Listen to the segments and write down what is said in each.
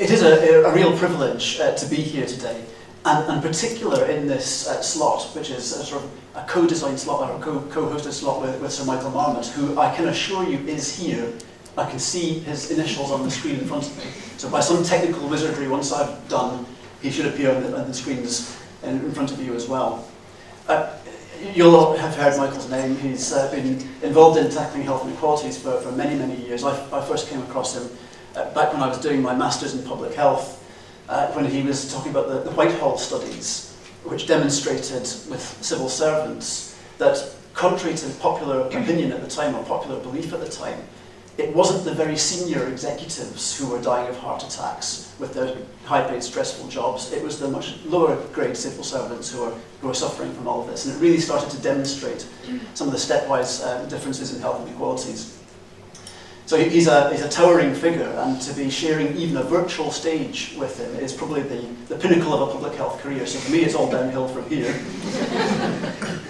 It is a real privilege to be here today, and particular in this slot, which is a sort of a co-designed slot, or a co-hosted slot with Sir Michael Marmot, who I can assure you is here. I can see his initials on the screen in front of me. So by some technical wizardry, once I've done, he should appear on the screens in front of you as well. You'll all have heard Michael's name. He's been involved in tackling health inequalities for many, many years. I first came across him back when I was doing my Masters in Public Health, when he was talking about the Whitehall studies, which demonstrated with civil servants that, contrary to popular opinion at the time, or popular belief at the time, it wasn't the very senior executives who were dying of heart attacks with their high-paid, stressful jobs. It was the much lower-grade civil servants who were suffering from all of this. And it really started to demonstrate some of the stepwise differences in health inequalities. So he's a towering figure, and to be sharing even a virtual stage with him is probably the pinnacle of a public health career. So for me, it's all downhill from here.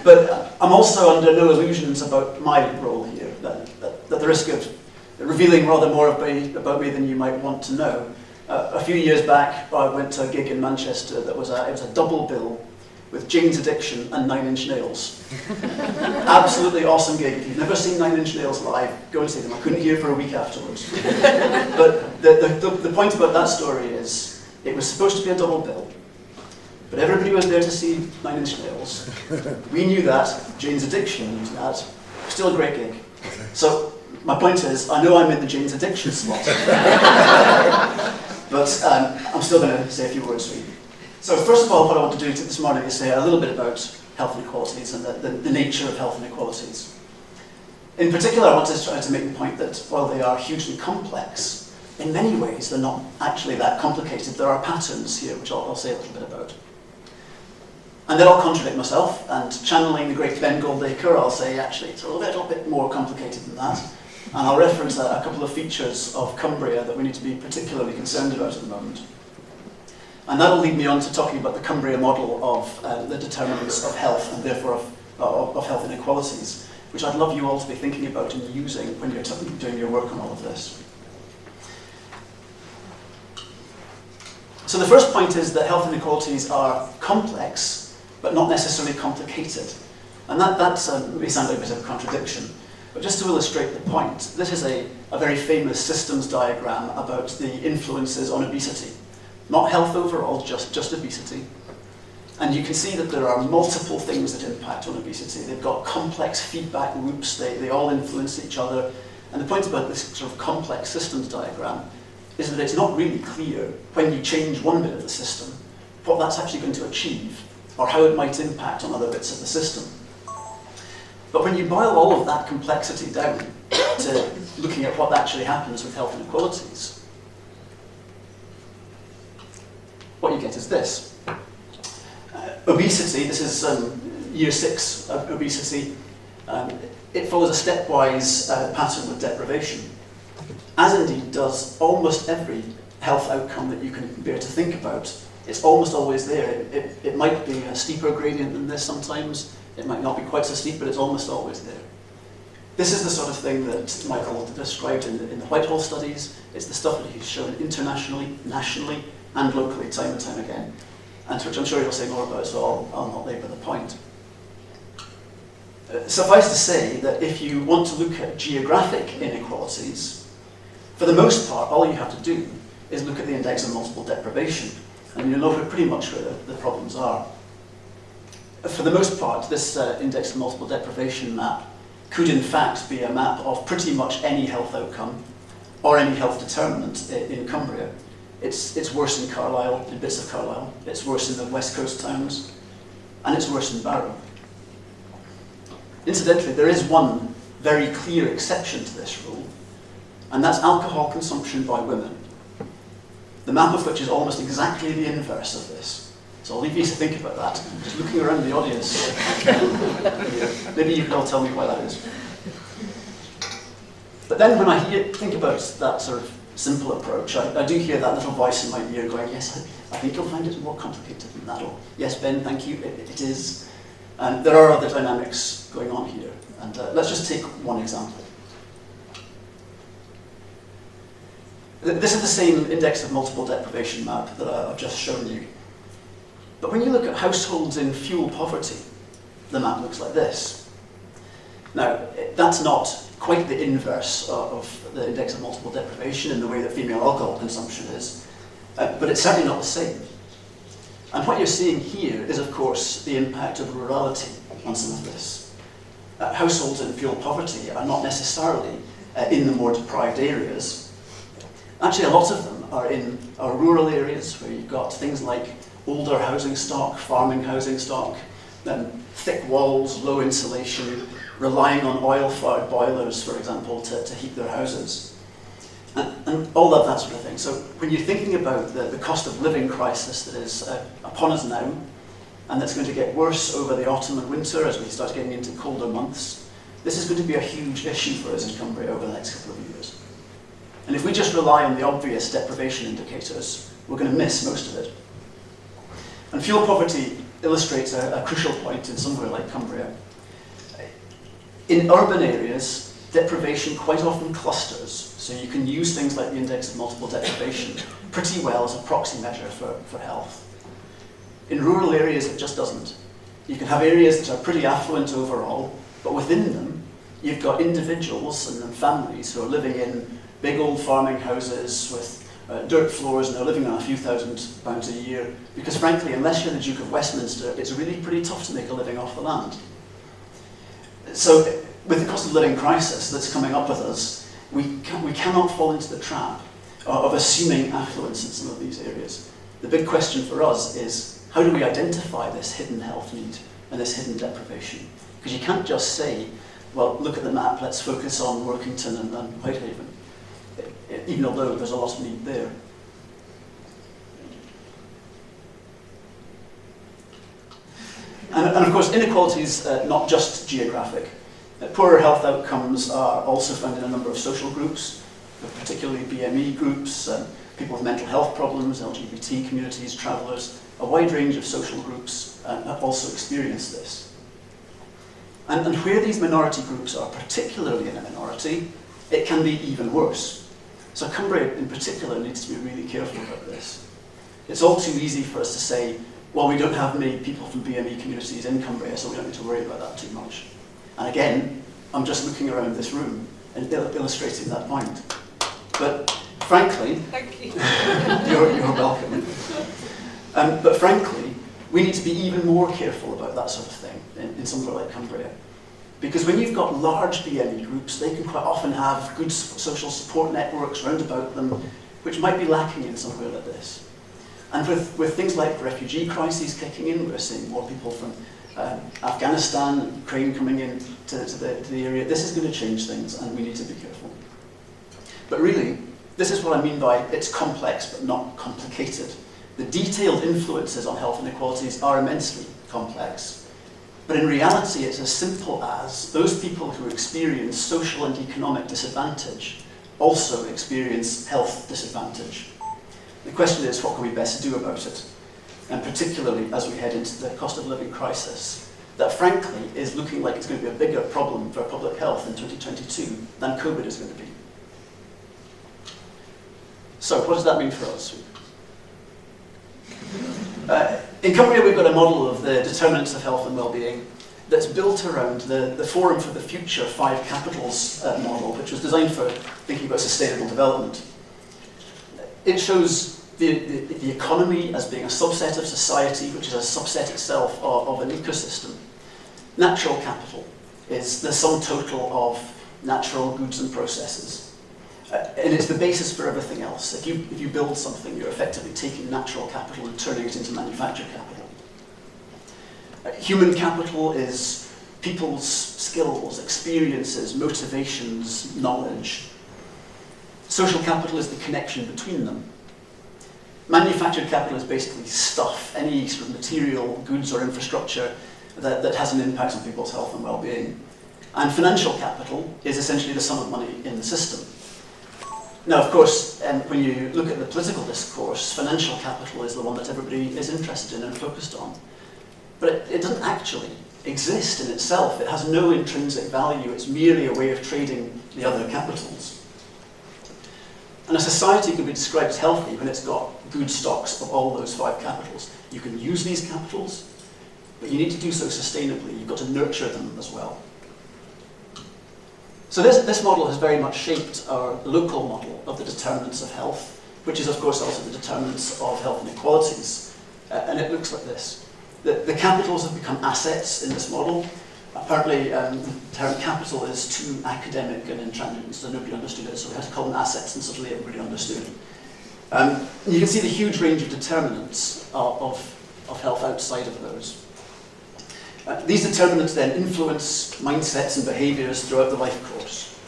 But I'm also under no illusions about my role here, that the risk of revealing rather more about me than you might want to know. A few years back, I went to a gig in Manchester that was a double bill with Jane's Addiction and Nine Inch Nails. Absolutely awesome gig. If you've never seen Nine Inch Nails live, go and see them. I couldn't hear for a week afterwards. But the point about that story is, it was supposed to be a double bill, but everybody was there to see Nine Inch Nails. We knew that. Jane's Addiction knew that. Still a great gig. So my point is, I know I'm in the Jane's Addiction slot, but I'm still going to say a few words for you. So first of all, what I want to do this morning is say a little bit about health inequalities and the nature of health inequalities. In particular, I want to try to make the point that while they are hugely complex, in many ways they're not actually that complicated. There are patterns here, which I'll say a little bit about. And then I'll contradict myself, and channeling the great Ben Goldacre, I'll say actually it's a little bit more complicated than that. And I'll reference a couple of features of Cumbria that we need to be particularly concerned about at the moment. And that'll lead me on to talking about the Cumbria model of the determinants of health, and therefore of health inequalities, which I'd love you all to be thinking about and using when you're doing your work on all of this. So the first point is that health inequalities are complex, but not necessarily complicated. And that may sound like a bit of a contradiction. But just to illustrate the point, this is a very famous systems diagram about the influences on obesity. Not health overall, just obesity. And you can see that there are multiple things that impact on obesity. They've got complex feedback loops, they all influence each other. And the point about this sort of complex systems diagram is that it's not really clear when you change one bit of the system what that's actually going to achieve, or how it might impact on other bits of the system. But when you boil all of that complexity down to looking at what actually happens with health inequalities, what you get is this. Obesity, this is year 6 obesity, it follows a stepwise pattern with deprivation, as indeed does almost every health outcome that you can bear to think about. It's almost always there. It might be a steeper gradient than this sometimes. It might not be quite so steep, but it's almost always there. This is the sort of thing that Michael described in the Whitehall studies. It's the stuff that he's shown internationally, nationally, and locally, time and time again, and which I'm sure he'll say more about, so I'll not labour the point. Suffice to say that if you want to look at geographic inequalities, for the most part, all you have to do is look at the index of multiple deprivation, and you'll know pretty much where the problems are. For the most part, this index of multiple deprivation map could in fact be a map of pretty much any health outcome or any health determinant in Cumbria. It's worse in Carlisle, in bits of Carlisle, it's worse in the West Coast towns, and it's worse in Barrow. Incidentally, there is one very clear exception to this rule, and that's alcohol consumption by women, the map of which is almost exactly the inverse of this. So I'll leave you to think about that. Just looking around the audience, maybe you can all tell me why that is. But then when I think about that sort of simple approach, I do hear that little voice in my ear going, yes, I think you'll find it more complicated than that, or yes, Ben, thank you, it is. And there are other dynamics going on here, and let's just take one example. This is the same index of multiple deprivation map that I've just shown you. But when you look at households in fuel poverty, the map looks like this. Now, that's not quite the inverse of the index of multiple deprivation in the way that female alcohol consumption is, but it's certainly not the same. And what you're seeing here is, of course, the impact of rurality on some of this. Households in fuel poverty are not necessarily in the more deprived areas. Actually, a lot of them are in our rural areas where you've got things like older housing stock, farming housing stock, thick walls, low insulation, relying on oil-fired boilers, for example, to heat their houses. And all of that sort of thing. So when you're thinking about the cost of living crisis that is upon us now, and that's going to get worse over the autumn and winter as we start getting into colder months, this is going to be a huge issue for us in Cumbria over the next couple of years. And if we just rely on the obvious deprivation indicators, we're going to miss most of it. And fuel poverty illustrates a crucial point in somewhere like Cumbria. In urban areas, deprivation quite often clusters, so you can use things like the index of multiple deprivation pretty well as a proxy measure for health. In rural areas, it just doesn't. You can have areas that are pretty affluent overall, but within them, you've got individuals and families who are living in big old farming houses with dirt floors, and they're living on a few £1,000s a year, because frankly, unless you're the Duke of Westminster, it's really pretty tough to make a living off the land. So, with the cost of living crisis that's coming up with us, we cannot fall into the trap of assuming affluence in some of these areas. The big question for us is, how do we identify this hidden health need and this hidden deprivation? Because you can't just say, well, look at the map, let's focus on Workington and Whitehaven, even although there's a lot of need there. And of course, inequalities not just geographic. Poorer health outcomes are also found in a number of social groups, particularly BME groups, people with mental health problems, LGBT communities, travellers. A wide range of social groups have also experienced this. And where these minority groups are particularly in a minority, it can be even worse. So Cumbria in particular needs to be really careful about this. It's all too easy for us to say, well, we don't have many people from BME communities in Cumbria, so we don't need to worry about that too much. And again, I'm just looking around this room and illustrating that point. But frankly, thank you. You're welcome. But frankly, we need to be even more careful about that sort of thing in somewhere like Cumbria. Because when you've got large BME groups, they can quite often have good social support networks round about them, which might be lacking in somewhere like this. And with things like refugee crises kicking in, we're seeing more people from Afghanistan and Ukraine coming in to the area. This is going to change things, and we need to be careful. But really, this is what I mean by it's complex but not complicated. The detailed influences on health inequalities are immensely complex. But in reality, it's as simple as those people who experience social and economic disadvantage also experience health disadvantage. The question is, what can we best do about it? And particularly as we head into the cost of living crisis, that frankly is looking like it's going to be a bigger problem for public health in 2022 than COVID is going to be. So what does that mean for us? In Cumbria, we've got a model of the determinants of health and well-being that's built around the Forum for the Future 5 Capitals model, which was designed for thinking about sustainable development. It shows the economy as being a subset of society, which is a subset itself of an ecosystem. Natural capital is the sum total of natural goods and processes. And it's the basis for everything else. If you build something, you're effectively taking natural capital and turning it into manufactured capital. Human capital is people's skills, experiences, motivations, knowledge. Social capital is the connection between them. Manufactured capital is basically stuff, any sort of material, goods or infrastructure that has an impact on people's health and well-being. And financial capital is essentially the sum of money in the system. Now, of course, when you look at the political discourse, financial capital is the one that everybody is interested in and focused on. But it doesn't actually exist in itself. It has no intrinsic value. It's merely a way of trading the other capitals. And a society can be described as healthy when it's got good stocks of all those 5 capitals. You can use these capitals, but you need to do so sustainably. You've got to nurture them as well. So this model has very much shaped our local model of the determinants of health, which is of course also the determinants of health inequalities. And it looks like this. The capitals have become assets in this model. Apparently, the term capital is too academic and intransigent, so nobody understood it, so we had to call them assets, and suddenly everybody understood. You can see the huge range of determinants of health outside of those. These determinants then influence mindsets and behaviours throughout the life course.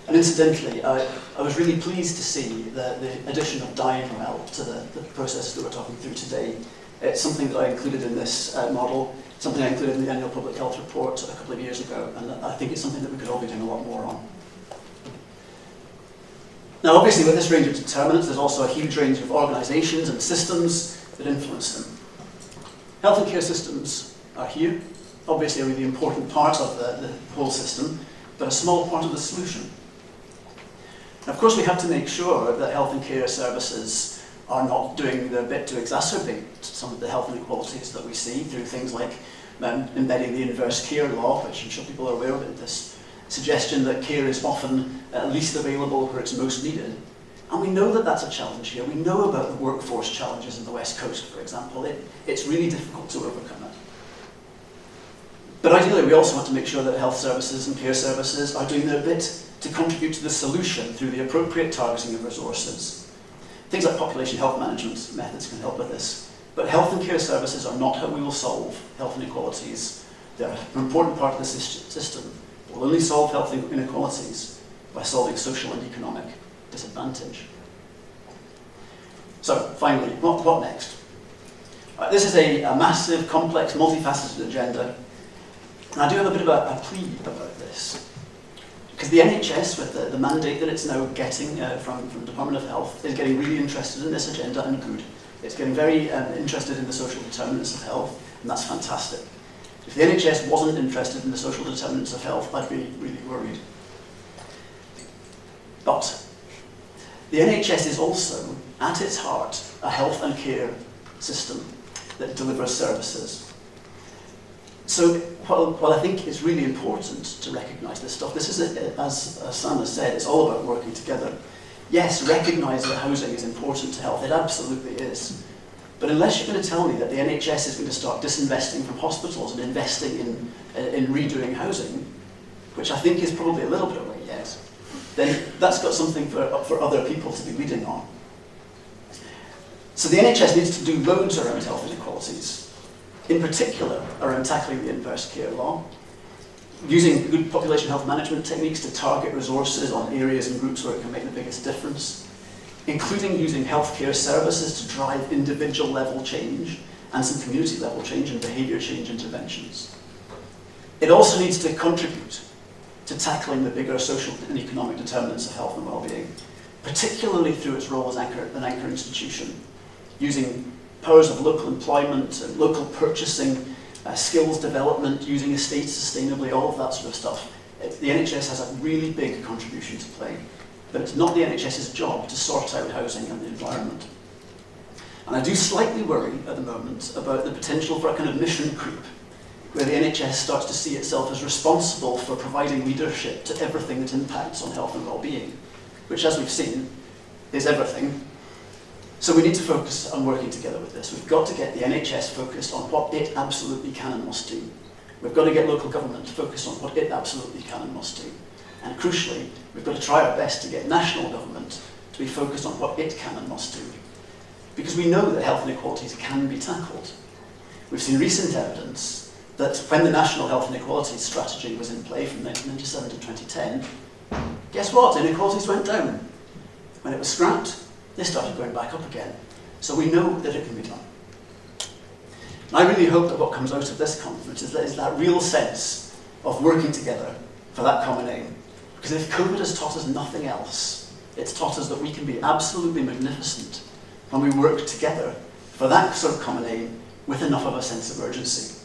And incidentally, I was really pleased to see the addition of DIML to the process that we're talking through today. It's something that I included in this model, something I included in the annual public health report a couple of years ago, and I think it's something that we could all be doing a lot more on. Now obviously with this range of determinants, there's also a huge range of organisations and systems that influence them. Health and care systems are here, obviously a really important part of the whole system, but a small part of the solution. Now, of course we have to make sure that health and care services are not doing their bit to exacerbate some of the health inequalities that we see through things like embedding the inverse care law, which I'm sure people are aware of, this suggestion that care is often least available where it's most needed. And we know that that's a challenge here. We know about the workforce challenges in the West Coast, for example. It's really difficult to overcome it. But ideally, we also want to make sure that health services and care services are doing their bit to contribute to the solution through the appropriate targeting of resources. Things like population health management methods can help with this. But health and care services are not how we will solve health inequalities. They're an important part of the system. We'll only solve health inequalities by solving social and economic disadvantage. So, finally, what next? This is a massive, complex, multifaceted agenda. And I do have a bit of a plea about this. Because the NHS, with the mandate that it's now getting from the Department of Health, is getting really interested in this agenda, and good. It's getting very interested in the social determinants of health, and that's fantastic. If the NHS wasn't interested in the social determinants of health, I'd be really worried. But the NHS is also, at its heart, a health and care system that delivers services. So while I think it's really important to recognise this stuff, this is, as Sam has said, it's all about working together. Yes, recognise that housing is important to health, it absolutely is. But unless you're going to tell me that the NHS is going to start disinvesting from hospitals and investing in redoing housing, which I think is probably a little bit away yet, then that's got something for other people to be leading on. So the NHS needs to do loads around health inequalities. In particular, around tackling the inverse care law, using good population health management techniques to target resources on areas and groups where it can make the biggest difference, including using healthcare services to drive individual level change and some community level change and behaviour change interventions. It also needs to contribute to tackling the bigger social and economic determinants of health and well-being, particularly through its role as an anchor institution, using powers of local employment, and local purchasing, skills development, using estates sustainably, all of that sort of stuff. The NHS has a really big contribution to play, but it's not the NHS's job to sort out housing and the environment. And I do slightly worry at the moment about the potential for a kind of mission creep, where the NHS starts to see itself as responsible for providing leadership to everything that impacts on health and well-being, which, as we've seen, is everything. So we need to focus on working together with this. We've got to get the NHS focused on what it absolutely can and must do. We've got to get local government focused on what it absolutely can and must do. And crucially, we've got to try our best to get national government to be focused on what it can and must do. Because we know that health inequalities can be tackled. We've seen recent evidence that when the National Health Inequalities Strategy was in play from 1997 to 2010, guess what? Inequalities went down. When it was scrapped, they started going back up again. So we know that it can be done. And I really hope that what comes out of this conference is that real sense of working together for that common aim. Because if COVID has taught us nothing else, it's taught us that we can be absolutely magnificent when we work together for that sort of common aim with enough of a sense of urgency.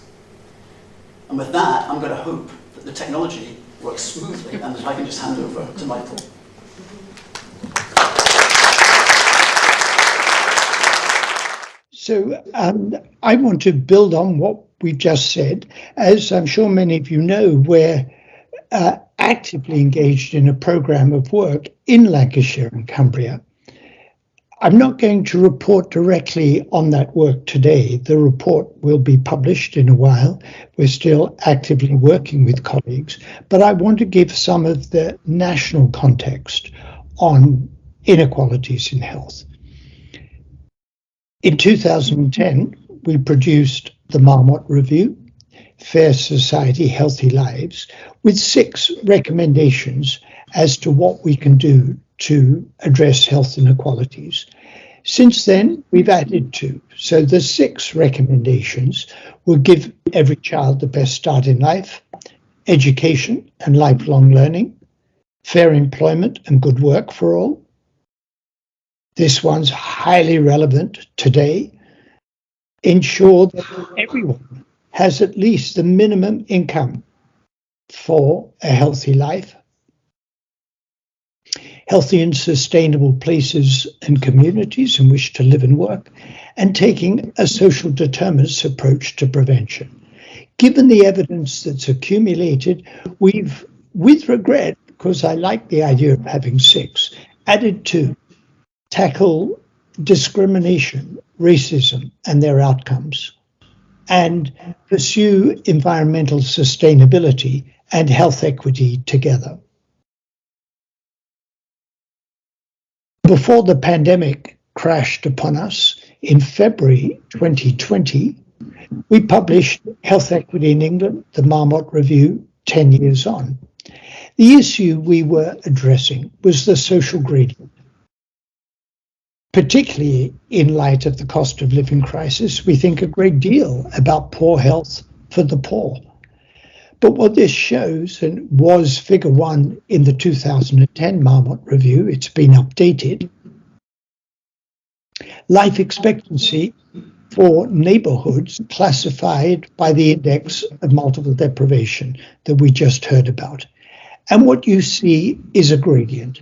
And with that, I'm going to hope that the technology works smoothly and that I can just hand over to Michael. So I want to build on what we've just said. As I'm sure many of you know, we're actively engaged in a programme of work in Lancashire and Cumbria. I'm not going to report directly on that work today. The report will be published in a while. We're still actively working with colleagues, but I want to give some of the national context on inequalities in health. In 2010, we produced the Marmot Review, Fair Society, Healthy Lives, with 6 recommendations as to what we can do to address health inequalities. Since then, we've added 2. So the 6 recommendations will give every child the best start in life, education and lifelong learning, fair employment and good work for all. This one's highly relevant today. Ensure that everyone has at least the minimum income for a healthy life. Healthy and sustainable places and communities in which to live and work, and taking a social determinants approach to prevention. Given the evidence that's accumulated, we've, with regret, because I like the idea of having 6, added 2. Tackle discrimination, racism, and their outcomes, and pursue environmental sustainability and health equity together. Before the pandemic crashed upon us in February 2020, we published Health Equity in England, the Marmot Review, 10 years on. The issue we were addressing was the social gradient. Particularly in light of the cost of living crisis, we think a great deal about poor health for the poor. But what this shows, and was figure 1 in the 2010 Marmot Review, it's been updated, life expectancy for neighbourhoods classified by the index of multiple deprivation that we just heard about. And what you see is a gradient.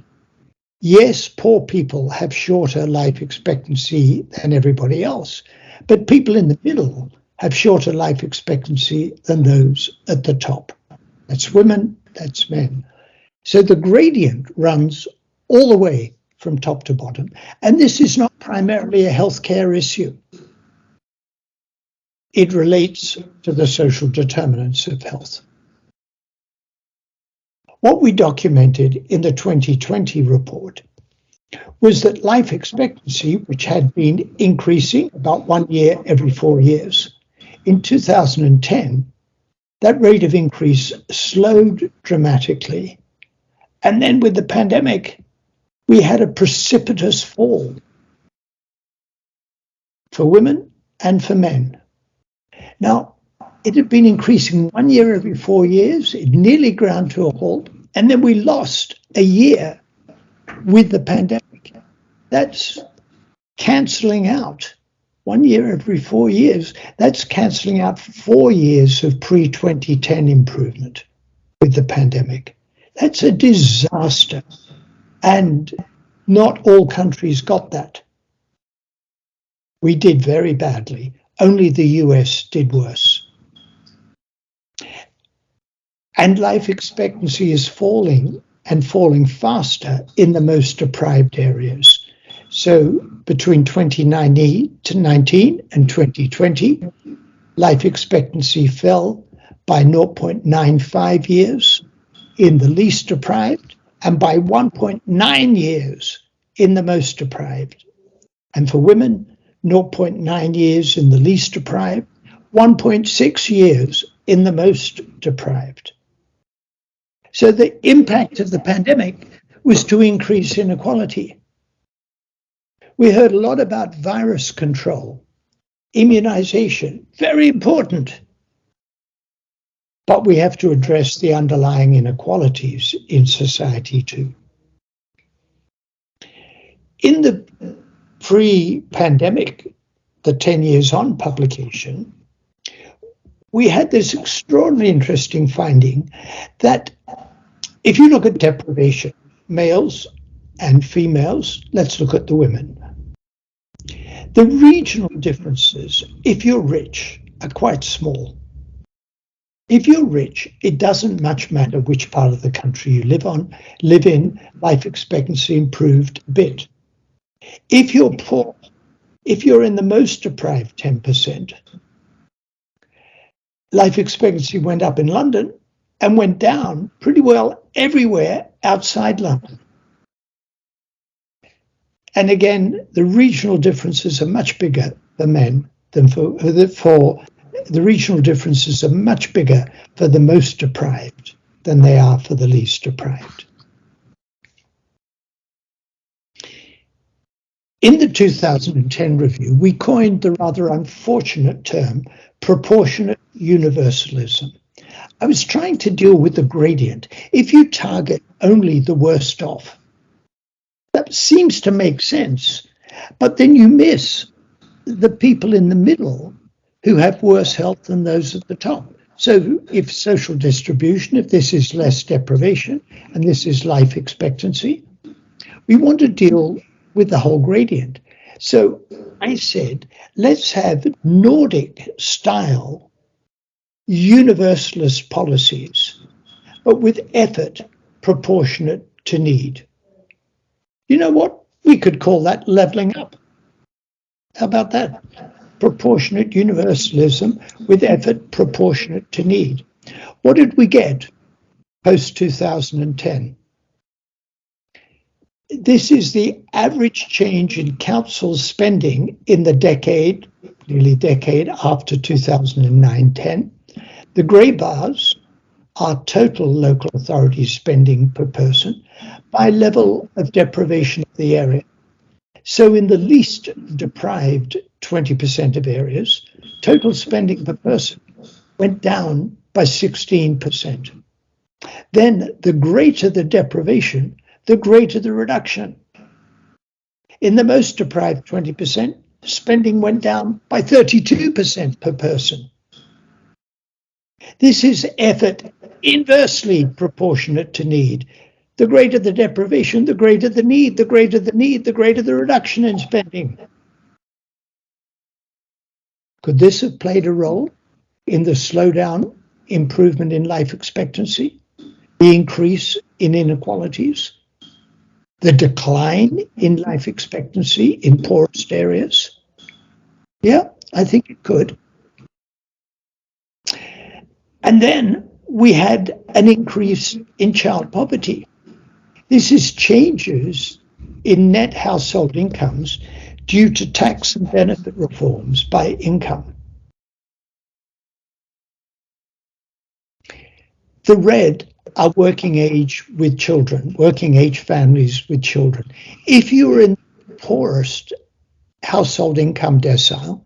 Yes, poor people have shorter life expectancy than everybody else, but people in the middle have shorter life expectancy than those at the top. That's women, that's men. So the gradient runs all the way from top to bottom. And this is not primarily a healthcare issue. It relates to the social determinants of health. What we documented in the 2020 report was that life expectancy, which had been increasing about 1 year every 4 years, in 2010, that rate of increase slowed dramatically. And then with the pandemic, we had a precipitous fall for women and for men. Now, it had been increasing 1 year every 4 years. It nearly ground to a halt. And then we lost a year with the pandemic. That's cancelling out 1 year every 4 years. That's cancelling out 4 years of pre-2010 improvement with the pandemic. That's a disaster. And not all countries got that. We did very badly. Only the US did worse. And life expectancy is falling, and falling faster in the most deprived areas. So between 2019 and 2020, life expectancy fell by 0.95 years in the least deprived, and by 1.9 years in the most deprived. And for women, 0.9 years in the least deprived, 1.6 years in the most deprived. So the impact of the pandemic was to increase inequality. We heard a lot about virus control, immunization, very important. But we have to address the underlying inequalities in society too. In the pre-pandemic, the 10 years on publication, we had this extraordinarily interesting finding that if you look at deprivation, males and females, let's look at the women. The regional differences, if you're rich, are quite small. If you're rich, it doesn't much matter which part of the country you live in, life expectancy improved a bit. If you're poor, if you're in the most deprived 10%, life expectancy went up in London and went down pretty well everywhere outside London. And again, the regional differences are much bigger for men than for the regional differences are much bigger for the most deprived than they are for the least deprived. In the 2010 review, we coined the rather unfortunate term proportionate universalism. I was trying to deal with the gradient. If you target only the worst off, that seems to make sense, but then you miss the people in the middle who have worse health than those at the top. So if social distribution, if this is less deprivation and this is life expectancy, we want to deal with the whole gradient. So I said, let's have Nordic style universalist policies, but with effort proportionate to need. You know what? We could call that levelling up. How about that? Proportionate universalism with effort proportionate to need. What did we get post 2010? This is the average change in council spending in the nearly decade after 2009-10. The grey bars are total local authority spending per person by level of deprivation of the area. So in the least deprived 20% of areas, total spending per person went down by 16%. Then the greater the deprivation, the greater the reduction. In the most deprived 20%, spending went down by 32% per person. This is effort inversely proportionate to need. The greater the deprivation, the greater the need, the greater the need, the greater the reduction in spending. Could this have played a role in the slowdown, improvement in life expectancy, the increase in inequalities, the decline in life expectancy in poorest areas? Yeah, I think it could. And then we had an increase in child poverty. This is changes in net household incomes due to tax and benefit reforms by income. The red are working age with children, working age families with children. If you were in the poorest household income decile,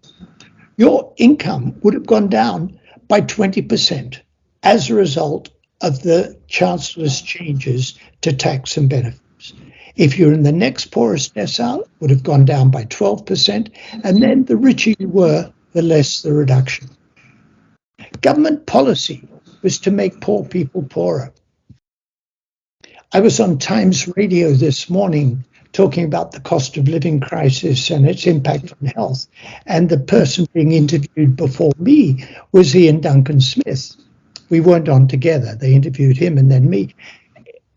your income would have gone down by 20% as a result of the Chancellor's changes to tax and benefits. If you're in the next poorest decile, it would have gone down by 12%, and then the richer you were, the less the reduction. Government policy was to make poor people poorer. I was on Times Radio this morning talking about the cost of living crisis and its impact on health, and the person being interviewed before me was Ian Duncan Smith. We weren't on together. They interviewed him and then me.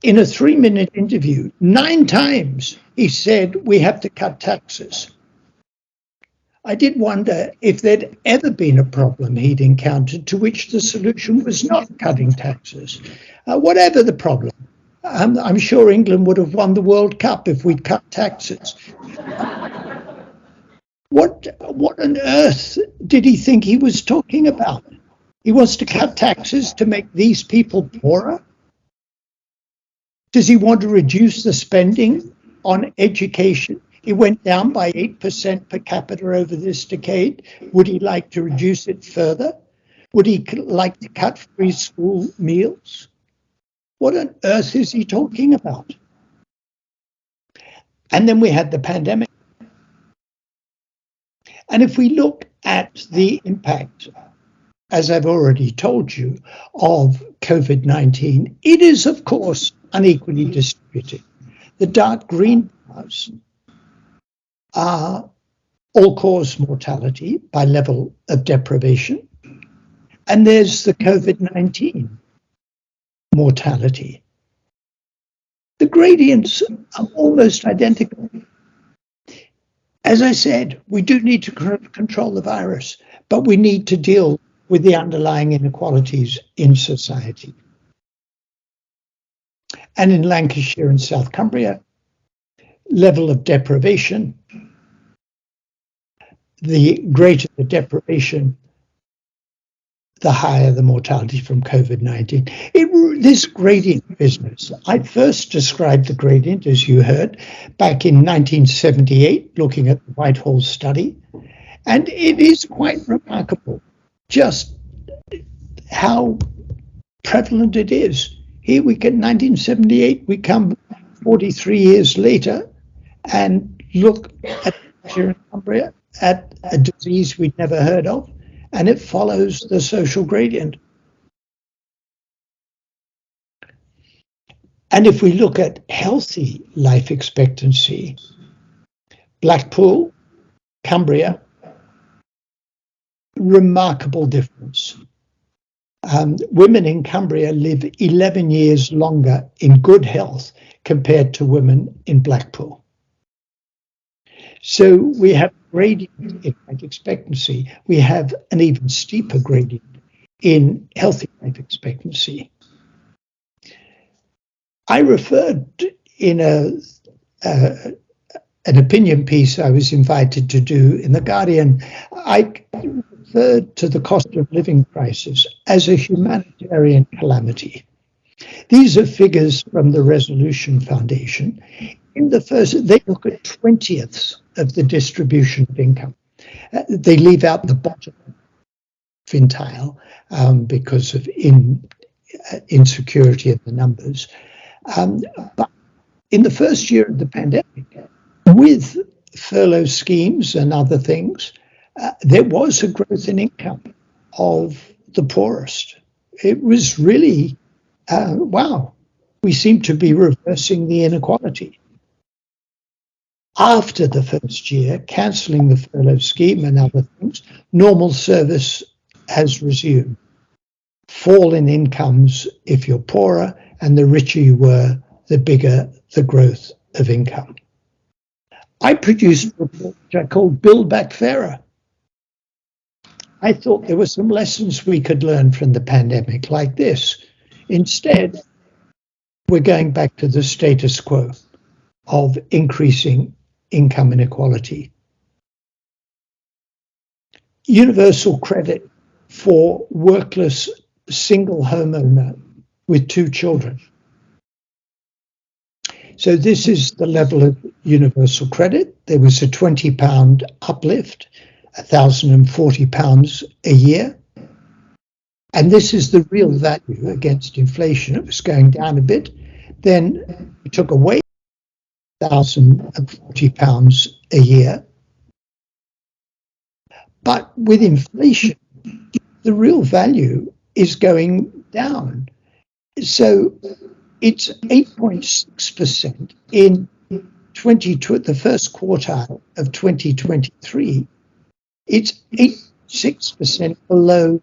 In a 3-minute interview, 9 times he said, we have to cut taxes. I did wonder if there'd ever been a problem he'd encountered to which the solution was not cutting taxes. Whatever the problem, I'm sure England would have won the World Cup if we'd cut taxes. What on earth did he think he was talking about? He wants to cut taxes to make these people poorer? Does he want to reduce the spending on education? It went down by 8% per capita over this decade. Would he like to reduce it further? Would he like to cut free school meals? What on earth is he talking about? And then we had the pandemic. And if we look at the impact, as I've already told you, of COVID-19, it is, of course, unequally distributed. The dark green bars are all-cause mortality by level of deprivation. And there's the COVID-19 mortality. The gradients are almost identical. As I said, we do need to control the virus, but we need to deal with the underlying inequalities in society. And in Lancashire and South Cumbria, level of deprivation, the greater the deprivation, the higher the mortality from COVID-19. This gradient business, I first described the gradient, as you heard, back in 1978, looking at the Whitehall study. And it is quite remarkable just how prevalent it is. Here we get 1978, we come 43 years later and look at Cumbria, at a disease we'd never heard of, and it follows the social gradient. And if we look at healthy life expectancy, Blackpool, Cumbria, remarkable difference. Women in Cumbria live 11 years longer in good health compared to women in Blackpool. So we have gradient in life expectancy. We have an even steeper gradient in healthy life expectancy. I referred in an opinion piece I was invited to do in The Guardian, I referred to the cost of living crisis as a humanitarian calamity. These are figures from the Resolution Foundation. In the first, they look at 20ths of the distribution of income. They leave out the bottom quintile because of insecurity of the numbers. But in the first year of the pandemic, with furlough schemes and other things, there was a growth in income of the poorest. It was really, wow, we seem to be reversing the inequality. After the first year, cancelling the furlough scheme and other things, normal service has resumed. Fall in incomes if you're poorer, and the richer you were, the bigger the growth of income. I produced a report which I called Build Back Fairer. I thought there were some lessons we could learn from the pandemic like this. Instead, we're going back to the status quo of increasing income inequality. Universal credit for workless single homeowner with 2 children. So this is the level of universal credit. There was a £20 uplift, £1,040 a year. And this is the real value against inflation. It was going down a bit. Then we took away £1,040 a year. But with inflation, the real value is going down. So it's 8.6% in the first quartile of 2023. It's 8.6% below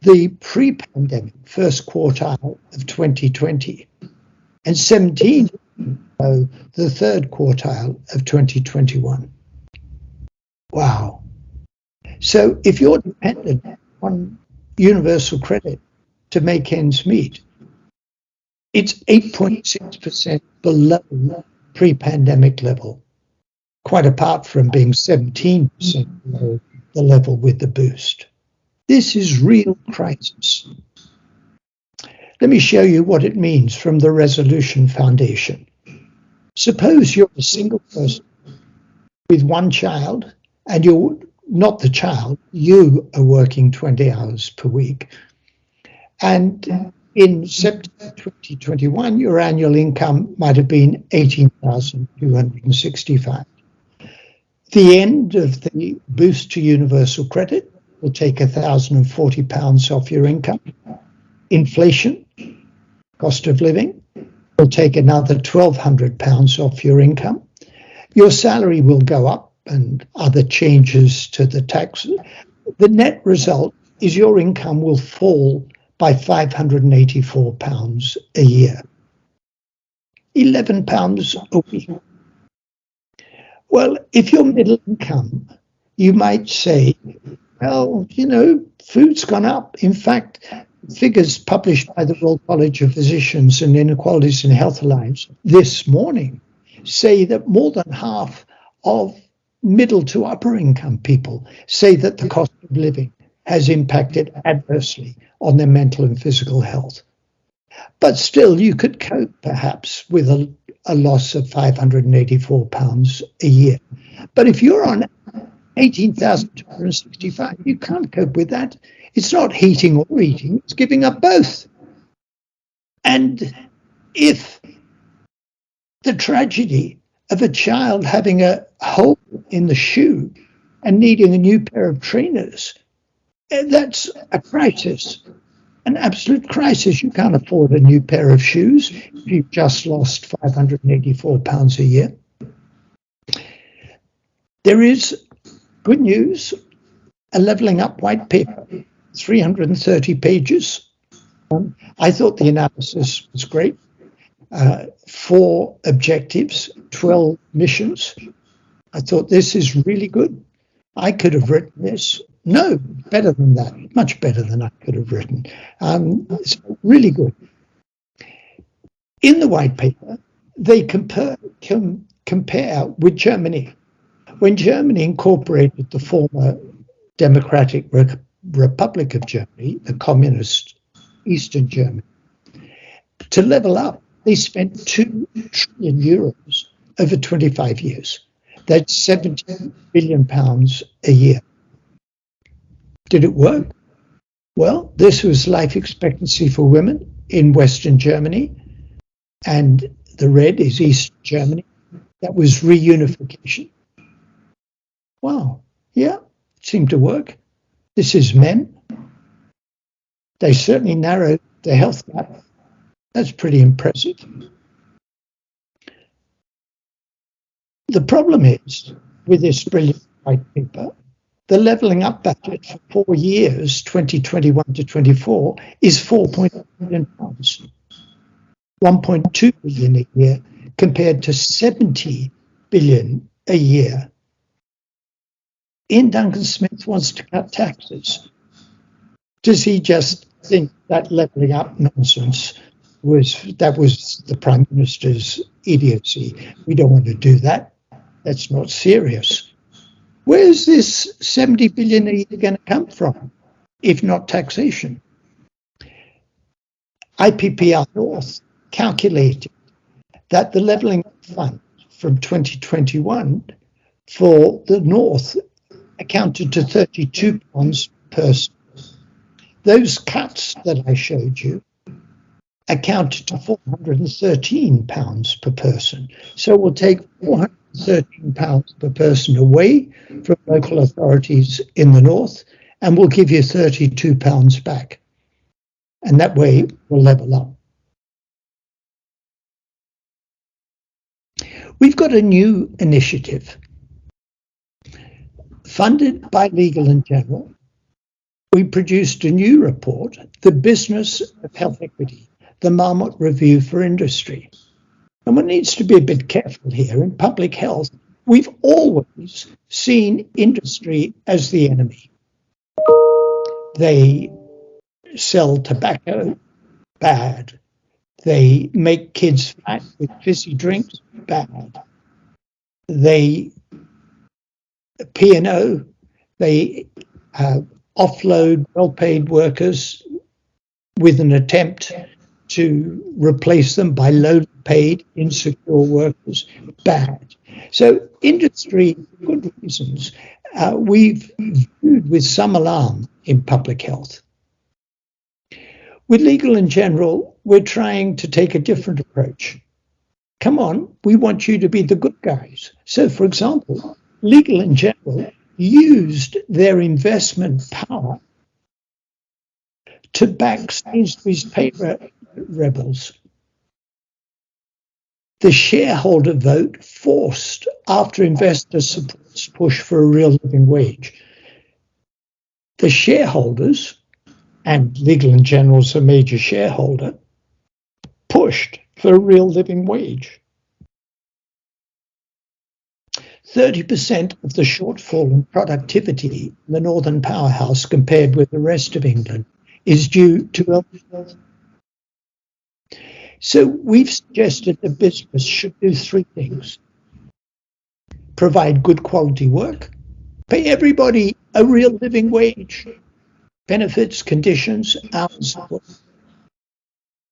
the pre-pandemic first quartile of 2020, and 17% below the third quartile of 2021. Wow. So if you're dependent on universal credit to make ends meet, it's 8.6% below pre-pandemic level, quite apart from being 17% below the level with the boost. This is real crisis. Let me show you what it means from the Resolution Foundation. Suppose you're a single person with 1 child, and you're not the child, you are working 20 hours per week. And in September 2021, your annual income might have been $18,265. The end of the boost to universal credit will take £1,040 off your income. Inflation, cost of living, will take another £1,200 off your income. Your salary will go up and other changes to the tax, the net result is your income will fall by £584 a year. £11 a week. Well, if you're middle income, you might say, well, food's gone up. In fact, figures published by the Royal College of Physicians and Inequalities in Health Alliance this morning say that more than half of middle to upper income people say that the cost of living has impacted adversely on their mental and physical health. But still, you could cope perhaps with a loss of £584 a year. But if you're on 18,265, you can't cope with that. It's not heating or eating, it's giving up both. And if the tragedy of a child having a hole in the shoe and needing a new pair of trainers, that's a crisis, an absolute crisis. You can't afford a new pair of shoes if you've just lost £584 a year. There is good news, a levelling up white paper, 330 pages. I thought the analysis was great. 4 objectives, 12 missions. I thought this is really good. I could have written this. No, better than that, much better than I could have written. It's really good. In the white paper, they compare with Germany. When Germany incorporated the former Democratic Republic of Germany, the communist Eastern Germany, to level up, they spent €2 trillion over 25 years. That's £70 billion a year. Did it work? Well, this was life expectancy for women in Western Germany, and the red is East Germany. That was reunification. Wow, yeah, it seemed to work. This is men. They certainly narrowed the health gap. That's pretty impressive. The problem is, with this brilliant white paper, the levelling up budget for 4 years, 2021 to 24, is £4.8 billion, 1.2 billion a year, compared to 70 billion a year. Ian Duncan Smith wants to cut taxes. Does he just think that levelling up nonsense was the Prime Minister's idiocy? We don't want to do that. That's not serious. Where's this 70 billion a year going to come from, if not taxation? IPPR North calculated that the levelling up fund from 2021 for the North accounted to £32 per person. Those cuts that I showed you accounted to £413 per person. So we'll take £413 per person away from local authorities in the North, and we'll give you £32 back. And that way we'll level up. We've got a new initiative funded by Legal and General. We produced a new report, The Business of Health Equity, the Marmot Review for Industry. And one needs to be a bit careful here. In public health, we've always seen industry as the enemy. They sell tobacco, bad. They make kids fat with fizzy drinks, bad. They P&O, they offload well-paid workers with an attempt to replace them by low-paid, insecure workers, bad. So industry, for good reasons, we've viewed with some alarm in public health. With Legal and General, we're trying to take a different approach. Come on, we want you to be the good guys. So, for example, Legal and General used their investment power to back Sainsbury's pay rebels. The shareholder vote forced, after investor support, unions push for a real living wage. The shareholders, and Legal & General's a major shareholder, pushed for a real living wage. 30% of the shortfall in productivity in the Northern Powerhouse compared with the rest of England is due to health. So we've suggested the business should do three things: provide good quality work, pay everybody a real living wage, benefits, conditions, hours of work,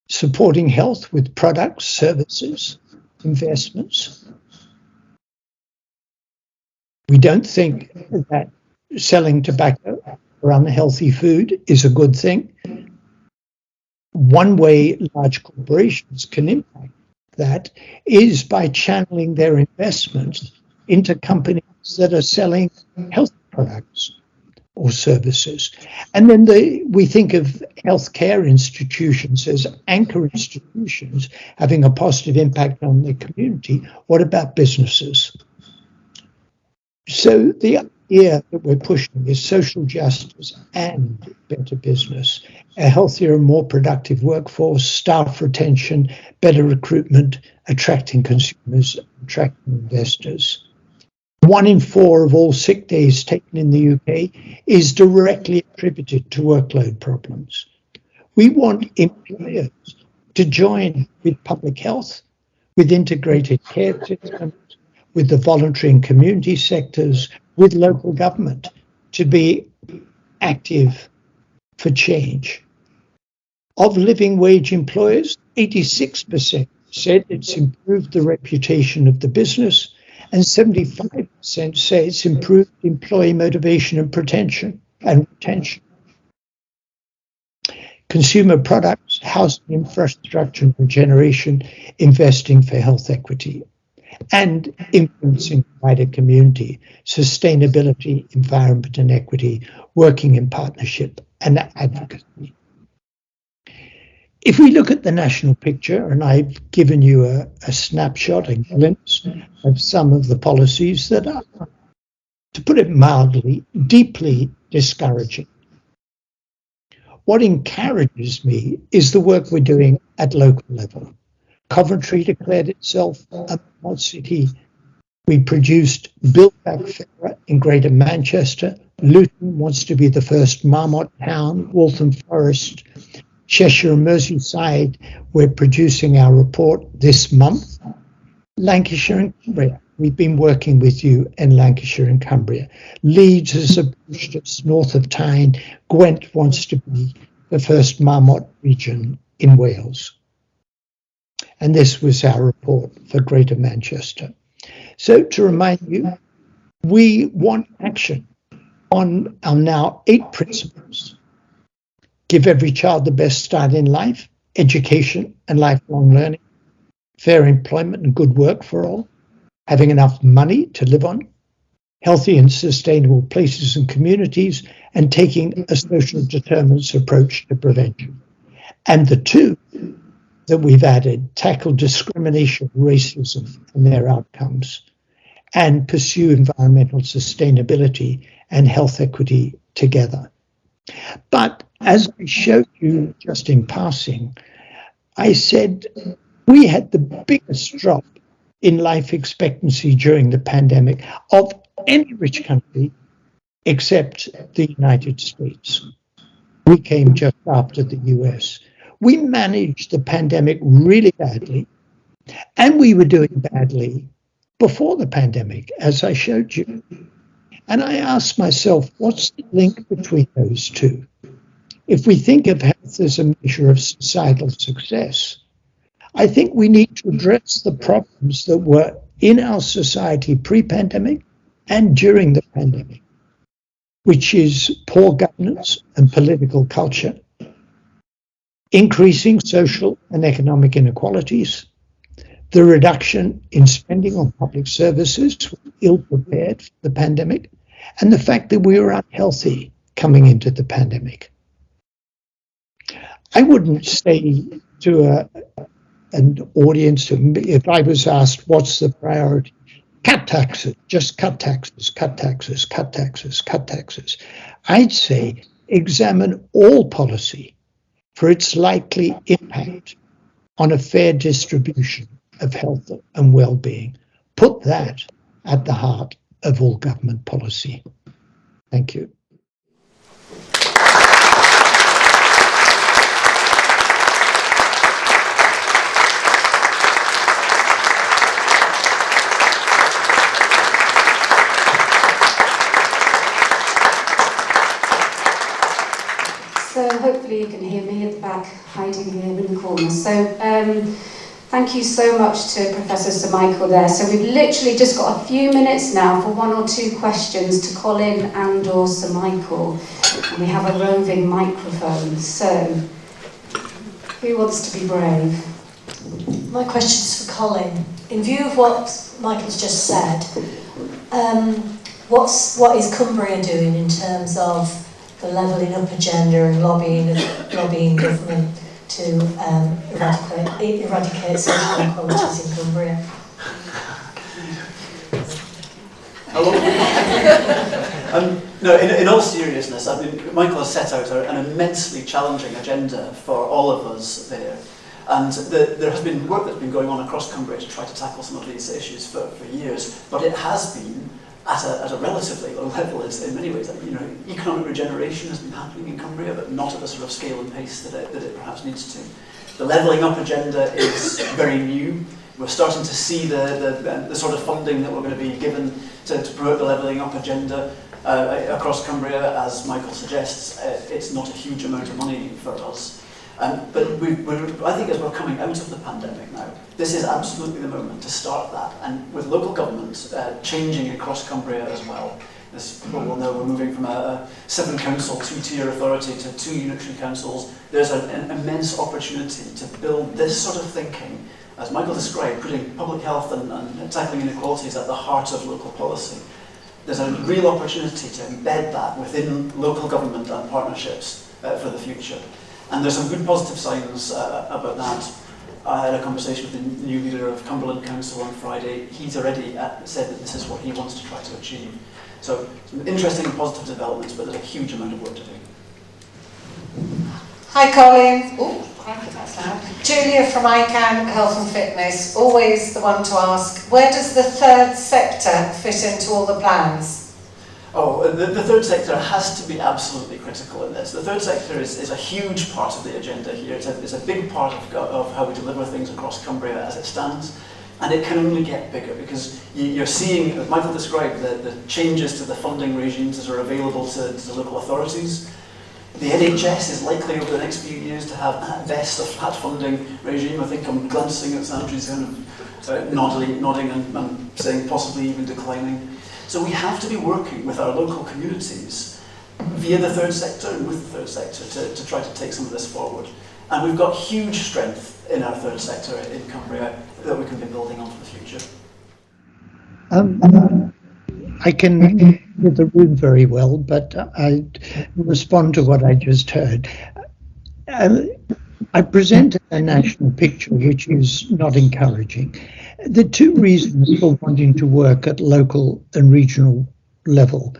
supporting health with products, services, investments. We don't think that selling tobacco or unhealthy food is a good thing. One way large corporations can impact that is by channeling their investments into companies that are selling health products or services. And then we think of healthcare institutions as anchor institutions having a positive impact on the community. What about businesses? So the idea that we're pushing is social justice and better business, a healthier and more productive workforce, staff retention, better recruitment, attracting consumers, attracting investors. 1 in 4 of all sick days taken in the UK is directly attributed to workload problems. We want employers to join with public health, with integrated care systems, with the voluntary and community sectors, with local government, to be active for change. Of living wage employers, 86% said it's improved the reputation of the business, and 75% say it's improved employee motivation and retention. Consumer products, housing infrastructure and regeneration, investing for health equity, and influencing the wider community, sustainability, environment and equity, working in partnership and advocacy. If we look at the national picture, and I've given you a snapshot, a glimpse of some of the policies that are, to put it mildly, deeply discouraging. What encourages me is the work we're doing at local level. Coventry declared itself a Marmot city. We produced Build Back Fairer in Greater Manchester. Luton wants to be the first Marmot town. Waltham Forest, Cheshire and Merseyside, we're producing our report this month. Lancashire and Cumbria, we've been working with you in Lancashire and Cumbria. Leeds has approached us north of Tyne. Gwent wants to be the first Marmot region in Wales. And this was our report for Greater Manchester. So to remind you, we want action on our now 8 principles. Give every child the best start in life, education and lifelong learning, fair employment and good work for all, having enough money to live on, healthy and sustainable places and communities, and taking a social determinants approach to prevention. And the 2 that we've added, tackle discrimination, racism and their outcomes, and pursue environmental sustainability and health equity together. But as I showed you just in passing, I said we had the biggest drop in life expectancy during the pandemic of any rich country except the United States. We came just after the US. We managed the pandemic really badly, and we were doing badly before the pandemic, as I showed you. And I asked myself, what's the link between those two? If we think of health as a measure of societal success, I think we need to address the problems that were in our society pre-pandemic and during the pandemic, which is poor governance and political culture, increasing social and economic inequalities, the reduction in spending on public services, ill-prepared for the pandemic, and the fact that we were unhealthy coming into the pandemic. I wouldn't say to an audience, if I was asked what's the priority, cut taxes, just cut taxes, cut taxes, cut taxes, cut taxes. I'd say examine all policy for its likely impact on a fair distribution of health and well-being. Put that at the heart of all government policy. Thank you. So hopefully you can hear me at the back, hiding here in the corner. So thank you so much to Professor Sir Michael there. So we've literally just got a few minutes now for one or two questions to Colin and or Sir Michael. And we have a roving microphone. So who wants to be brave? My question's for Colin. In view of what Michael's just said, what is Cumbria doing in terms of the levelling up agenda and lobbying government to eradicate social inequalities in Cumbria? No, in all seriousness, I mean, Michael has set out an immensely challenging agenda for all of us there. And there has been work that's been going on across Cumbria to try to tackle some of these issues for years, but it has been at a relatively low level in many ways. You know, economic regeneration has been happening in Cumbria, but not at the sort of scale and pace that it perhaps needs to. The levelling up agenda is very new. We're starting to see the sort of funding that we're going to be given to promote the levelling up agenda across Cumbria. As Michael suggests, it's not a huge amount of money for us. But I think as we're coming out of the pandemic now, this is absolutely the moment to start that. And with local government changing across Cumbria as well, as people will know, we're moving from a 7-council, 2-tier authority to 2 unitary councils. There's an immense opportunity to build this sort of thinking, as Michael described, putting public health and tackling inequalities at the heart of local policy. There's a real opportunity to embed that within local government and partnerships for the future. And there's some good positive signs about that. I had a conversation with the new leader of Cumberland Council on Friday. He's already said that this is what he wants to try to achieve. So some interesting and positive developments, but there's a huge amount of work to do. Hi Colin. That's loud. Julia from ICANN Health and Fitness. Always the one to ask, where does the third sector fit into all the plans? Oh, the third sector has to be absolutely critical in this. The third sector is a huge part of the agenda here. It's a big part of how we deliver things across Cumbria as it stands. And it can only get bigger because you're seeing, as Michael described, the changes to the funding regimes that are available to local authorities. The NHS is likely over the next few years to have at best a flat funding regime. I think I'm glancing at Sandry's kind of nodding and saying possibly even declining. So we have to be working with our local communities via the third sector and with the third sector to try to take some of this forward. And we've got huge strength in our third sector in Cumbria that we can be building on for the future. I can hear the room very well, but I respond to what I just heard. I presented a national picture which is not encouraging. The two reasons for wanting to work at local and regional level,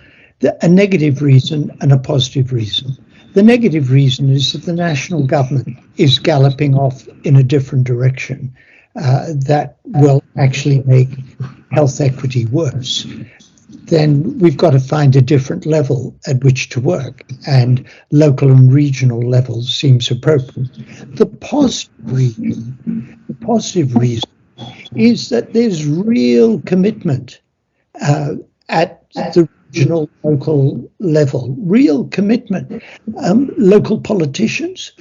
a negative reason and a positive reason. The negative reason is that the national government is galloping off in a different direction that will actually make health equity worse. Then we've got to find a different level at which to work, and local and regional levels seems appropriate. The positive reason is that there's real commitment at the regional, local level, real commitment. Local politicians,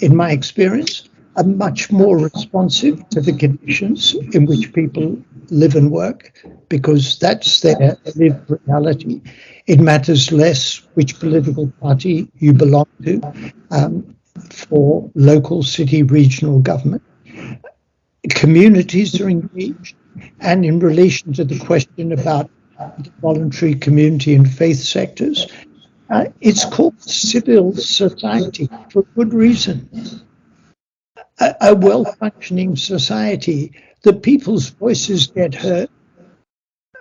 in my experience, are much more responsive to the conditions in which people live and work, because that's their lived reality. It matters less which political party you belong to for local, city, regional government. Communities are engaged, and in relation to the question about the voluntary community and faith sectors, it's called civil society for a good reason. A well-functioning society, the people's voices get heard,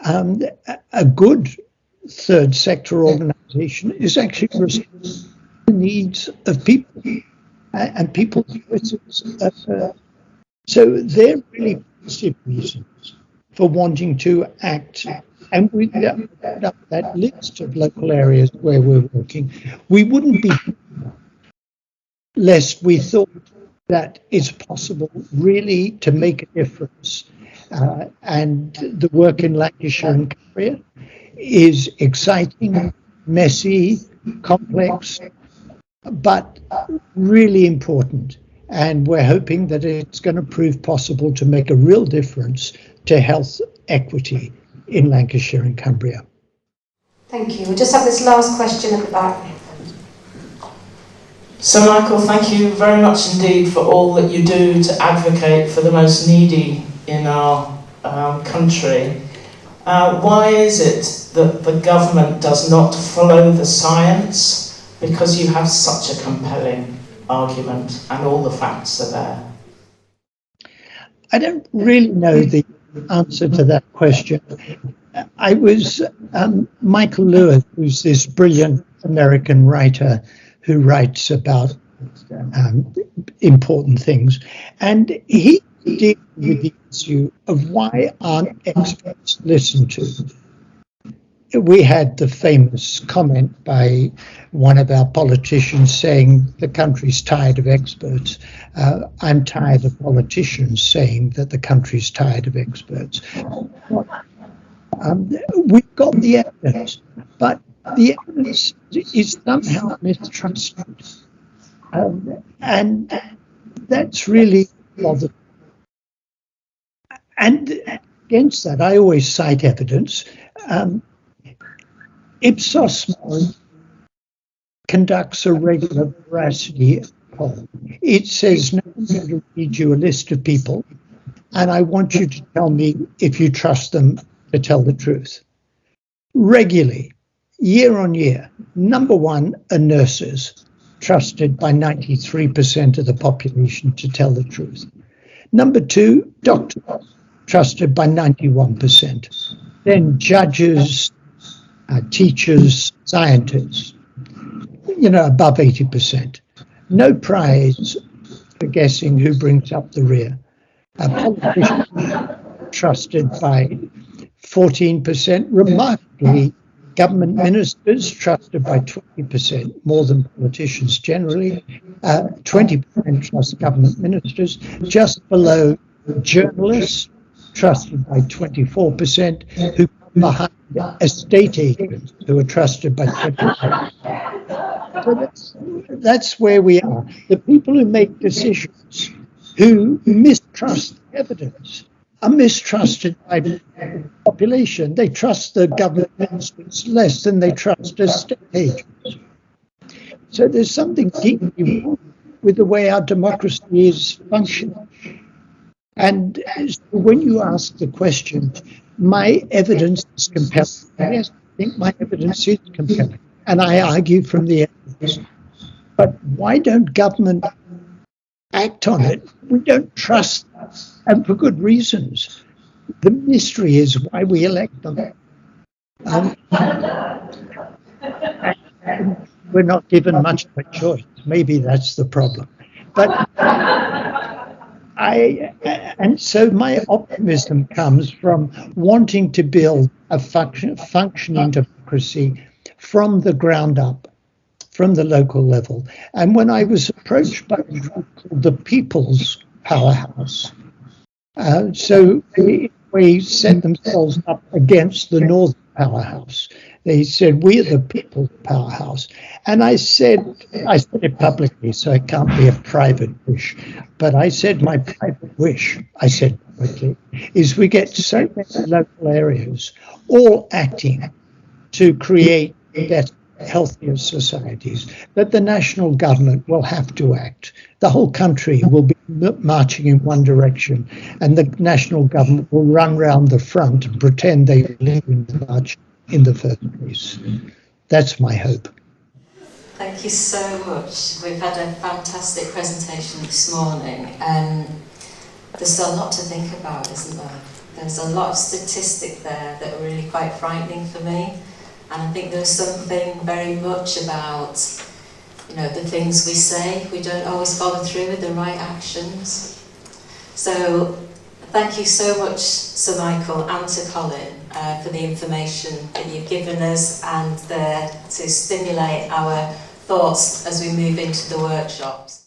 A good third sector organisation is actually responding to the needs of people and people's choices. So they're really positive reasons for wanting to act. And we put up that list of local areas where we're working. We wouldn't be lest we thought that it's possible really to make a difference. And the work in Lancashire and Cumbria is exciting, messy, complex, but really important. And we're hoping that it's going to prove possible to make a real difference to health equity in Lancashire and Cumbria. Thank you. We'll just have this last question at the back. So Michael, thank you very much indeed for all that you do to advocate for the most needy in our country. Why is it that the government does not follow the science? Because you have such a compelling argument and all the facts are there. I don't really know the answer to that question. I was Michael Lewis, who's this brilliant American writer who writes about important things, and he deals with the issue of why aren't experts listened to. We had the famous comment by one of our politicians saying the country's tired of experts. I'm tired of politicians saying that the country's tired of experts. We've got the evidence, but the evidence is somehow mistrusted. And that's really bothersome. And against that, I always cite evidence. Ipsos Mori conducts a regular veracity poll. It says, "No, I'm going to read you a list of people, and I want you to tell me if you trust them to tell the truth." Regularly, year on year, number one are nurses, trusted by 93% of the population to tell the truth. Number two, doctors, trusted by 91%. Then judges, teachers, scientists, above 80%. No prize for guessing who brings up the rear. Politicians trusted by 14%. Remarkably, government ministers trusted by 20%, more than politicians generally. 20% trust government ministers. Just below journalists, trusted by 24%, who come behind estate agents, who are trusted by 20%. So that's where we are. The people who make decisions, who mistrust evidence, are mistrusted by the population. They trust the government ministers less than they trust estate agents. So there's something deeply wrong with the way our democracy is functioning. And when you ask the question, my evidence is compelling. Yes, I think my evidence is compelling. And I argue from the evidence. But why don't government act on it? We don't trust them, and for good reasons. The mystery is why we elect them. We're not given much of a choice. Maybe that's the problem. But and so my optimism comes from wanting to build a functioning democracy from the ground up, from the local level. And when I was approached by a group called the People's Powerhouse, so they set themselves up against the Northern Powerhouse. They said, "We're the People's Powerhouse." And I said it publicly, so it can't be a private wish, but I said my private wish, I said publicly, is we get so many local areas all acting to create better, healthier societies that the national government will have to act. The whole country will be marching in one direction, and the national government will run round the front and pretend they live in the march in the first place. That's my hope. Thank you so much. We've had a fantastic presentation this morning. There's still a lot to think about, isn't there? there's a lot of statistic there that are really quite frightening for me. And I think there's something very much about, you know, the things we say, we don't always follow through with the right actions. So thank you so much, Sir Michael, and to Colin for the information that you've given us and to stimulate our thoughts as we move into the workshops.